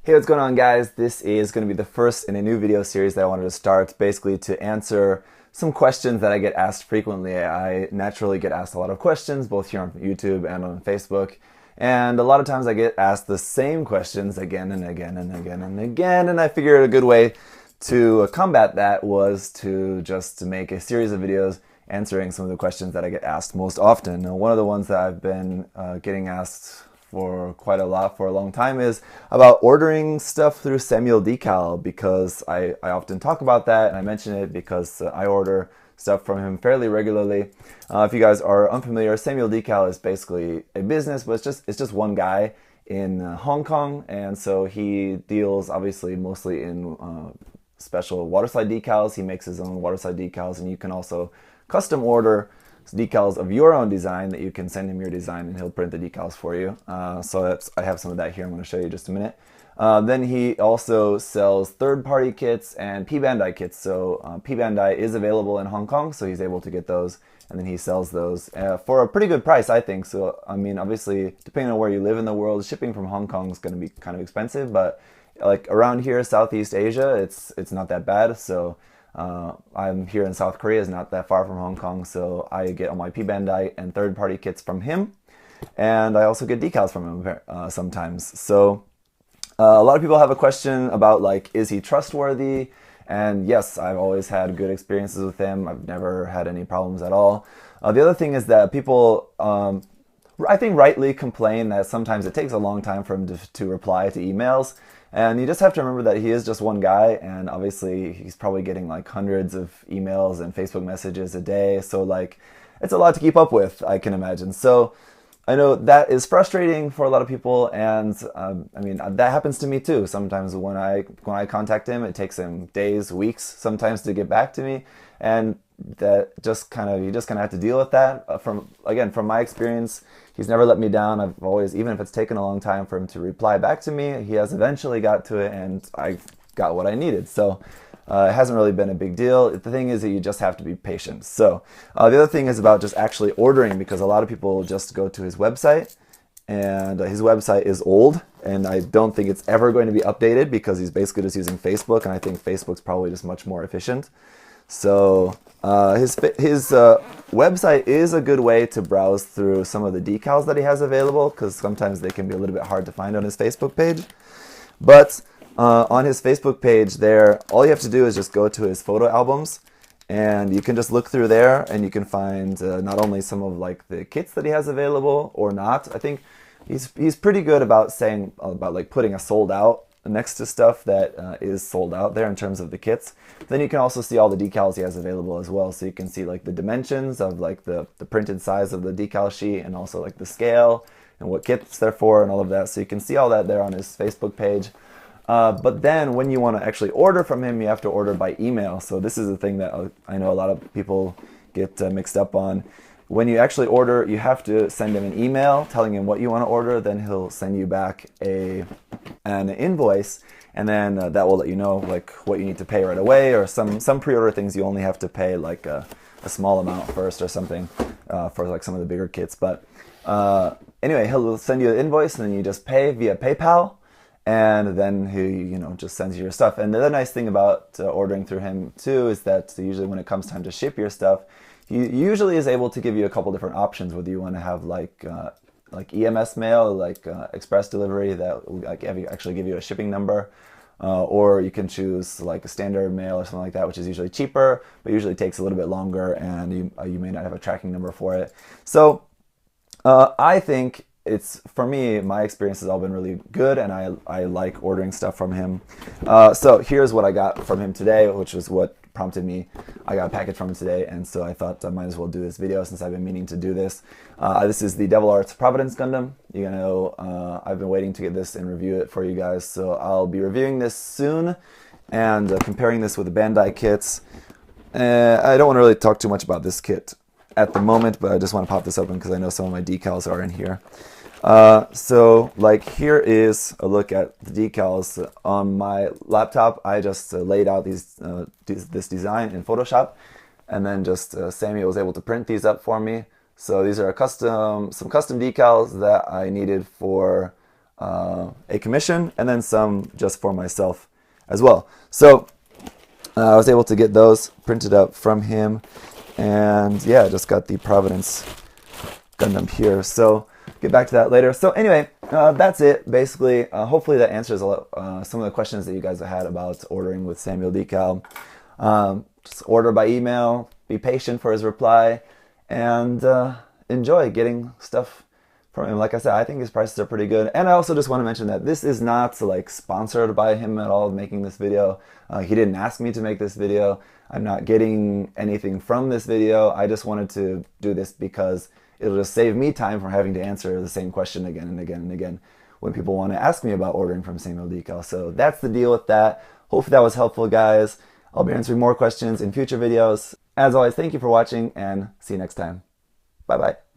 Hey, what's going on, guys? This is going to be the first in a new video series that I wanted to start, basically to answer some questions that I get asked frequently. I naturally get asked a lot of questions, both here on YouTube and on Facebook, and a lot of times I get asked the same questions again and again and again and again, and I figured a good way to combat that was to just make a series of videos answering some of the questions that I get asked most often. Now, one of the ones that I've been getting asked for quite a lot for a long time is about ordering stuff through SamuelDecal, because I often talk about that, and I mention it because I order stuff from him fairly regularly. If you guys are unfamiliar, SamuelDecal is basically a business, but it's just one guy in Hong Kong, and so he deals obviously mostly in special waterslide decals. He makes his own waterslide decals, and you can also custom order decals of your own design that you can send him your design and he'll print the decals for you. So I have some of that here. I'm going to show you in just a minute. Then he also sells third-party kits and P-Bandai kits. So P-Bandai is available in Hong Kong, so he's able to get those, and then he sells those for a pretty good price, I think. So I mean, obviously, depending on where you live in the world, shipping from Hong Kong is going to be kind of expensive, but like around here, Southeast Asia, it's not that bad. So I'm here in South Korea, is not that far from Hong Kong, so I get all my P-Bandai and third-party kits from him, and I also get decals from him sometimes. So a lot of people have a question about, like, is he trustworthy? And yes, I've always had good experiences with him. I've never had any problems at all. The other thing is that people, I think, rightly complain that sometimes it takes a long time for him to reply to emails. And you just have to remember that he is just one guy, and obviously he's probably getting like hundreds of emails and Facebook messages a day. So like, it's a lot to keep up with, I can imagine. So I know that is frustrating for a lot of people, and I mean, that happens to me too. Sometimes when I contact him, it takes him days, weeks, sometimes to get back to me, and that you just kind of have to deal with that. From my experience, he's never let me down. I've always, even if it's taken a long time for him to reply back to me, he has eventually got to it, and I got what I needed. So it hasn't really been a big deal. The thing is that you just have to be patient. So the other thing is about just actually ordering, because a lot of people just go to his website, and his website is old, and I don't think it's ever going to be updated because he's basically just using Facebook, and I think Facebook's probably just much more efficient. So his website is a good way to browse through some of the decals that he has available, because sometimes they can be a little bit hard to find on his Facebook page. But on his Facebook page there, all you have to do is just go to his photo albums, and you can just look through there, and you can find not only some of like the kits that he has available or not. I think he's pretty good about saying about like putting a sold out next to stuff that is sold out there in terms of the kits. Then you can also see all the decals he has available as well. So you can see like the dimensions of like the printed size of the decal sheet, and also like the scale and what kits they're for and all of that. So you can see all that there on his Facebook page. But then when you want to actually order from him, you have to order by email. So this is the thing that I know a lot of people get mixed up on. When you actually order, you have to send him an email telling him what you want to order. Then he'll send you back an invoice, and then that will let you know like what you need to pay right away, or some pre-order things you only have to pay like a small amount first or something for like some of the bigger kits. But anyway, he'll send you an invoice, and then you just pay via PayPal, and then he just sends you your stuff. And the other nice thing about ordering through him too is that usually when it comes time to ship your stuff, he usually is able to give you a couple different options, whether you want to have like EMS mail, like express delivery that will like actually give you a shipping number, or you can choose like a standard mail or something like that, which is usually cheaper, but usually takes a little bit longer, and you may not have a tracking number for it. So I think for me, my experience has all been really good, and I like ordering stuff from him. So here's what I got from him today, which was what prompted me. I got a package from him today, and so I thought I might as well do this video since I've been meaning to do this. This is the Devil Arts Providence Gundam. I've been waiting to get this and review it for you guys, so I'll be reviewing this soon and comparing this with the Bandai kits. I don't want to really talk too much about this kit at the moment, but I just want to pop this open because I know some of my decals are in here. So like, here is a look at the decals. On my laptop, I just laid out this design in Photoshop, and then just Samuel was able to print these up for me. So these are some custom decals that I needed for a commission, and then some just for myself as well. So I was able to get those printed up from him, and yeah, I just got the Providence Gundam here. So get back to that later. So anyway, that's it basically. Hopefully that answers some of the questions that you guys have had about ordering with SamuelDecal. Just order by email, be patient for his reply, and enjoy getting stuff from him. Like I said, I think his prices are pretty good. And I also just want to mention that this is not like sponsored by him at all, making this video. He didn't ask me to make this video. I'm not getting anything from this video. I just wanted to do this because it'll just save me time from having to answer the same question again and again and again when people want to ask me about ordering from SamuelDecal. So that's the deal with that. Hopefully that was helpful, guys. I'll be answering more questions in future videos. As always, thank you for watching, and see you next time. Bye-bye.